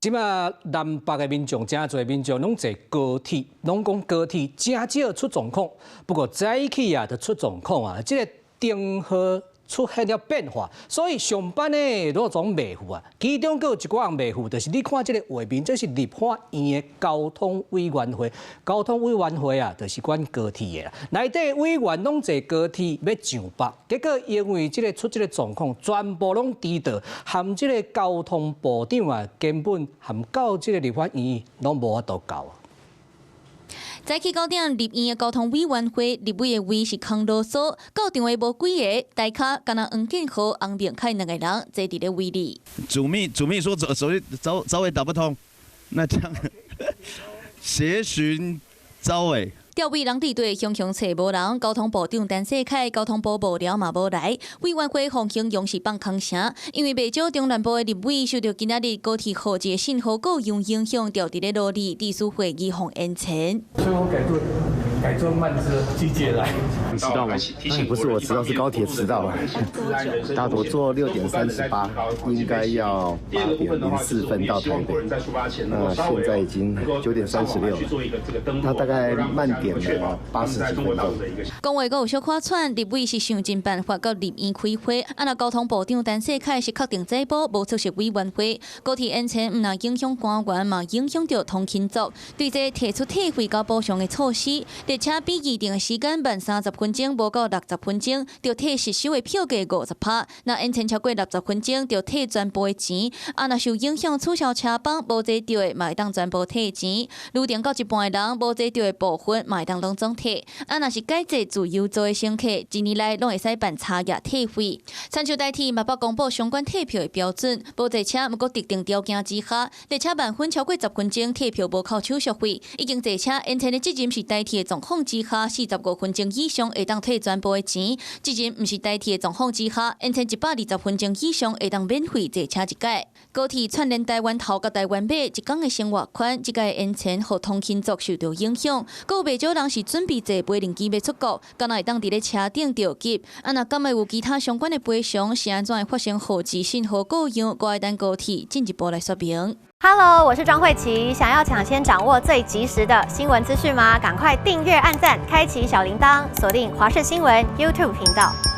即馬南北的民眾真濟民眾攏坐高鐵，攏講高鐵真少出狀況。不過早起啊，就出狀況啊，即個燈號出現了變化，所以上班的都總袂赴啊。其中閣有一寡人袂赴，就是你看即個畫面，這是立法院的交通委員會。交通委員會啊，就是管高鐵的啦。內底委員攏坐高鐵要上北，結果因為即個出即個狀況，全部攏遲到，含即個交通部長啊，根本含到即個立法院攏無法度到啊。早起9點，立院的交通委員會立委的位是空囉嗦，到場的無幾個，大卡敢若黃建豪、洪明凱兩個人坐佇咧位裡。主秘說找委打不通，那這樣協尋找委。調委人地隊熊找無人，交通部長陳世凱、交通部幕僚嘛無來，委員會方形容是放空聲，因為袂少中南部的立委受到今仔日高鐵號誌信號夠用影響，調佇咧路裡，地屬會議方延前。所以我改做慢車季節來。你遲到嗎？不是我遲到，是高鐵遲到了。我坐6點38，應該要8點04分到台北。那現在已經9點36了，他大概慢點了80幾分鐘。講話閣有小可喘，立委是想盡辦法到立院開會。那交通部長陳世凱是確定這波無出席委員會。高鐵延前，唔但影響官員，嘛影響到通勤族。對這提出退費甲補償的措施。列車比預定的時間慢30分鐘，無到60分鐘，就退實收的票價50%。那延前超過60分鐘，就退全部的錢。若受影響取消車幫，無坐到的嘛會當全部退錢。預定到一半的人，無坐到的部分嘛會當攏總退。若是改坐自由座的乘客，一年來攏會使辦差額退費。親像台鐵嘛捌公布相關退票的標準，無坐車毋過特定條件之下，列車慢分超過10分鐘，退票無扣手續費。已經坐車延前的責任是台鐵的狀況之下，45分鐘以上會當退全部的錢；責任毋是台鐵的狀況之下，延前120分鐘以上會當免費坐車一屆。高鐵串聯台灣頭甲台灣尾，一天的生活圈，即個延前互通勤族受到影響。閣有袂少人是準備坐飛輪機要出國，敢若會當佇咧車頂着急。若敢會有其他相關的賠償，是安怎會發生號誌信號故障？國外等高鐵進一步來說明。Hello， 我是莊慧琪。想要搶先掌握最及時的新聞資訊嗎？趕快訂閱、按讚、開啟小鈴鐺，鎖定華視新聞 YouTube 頻道。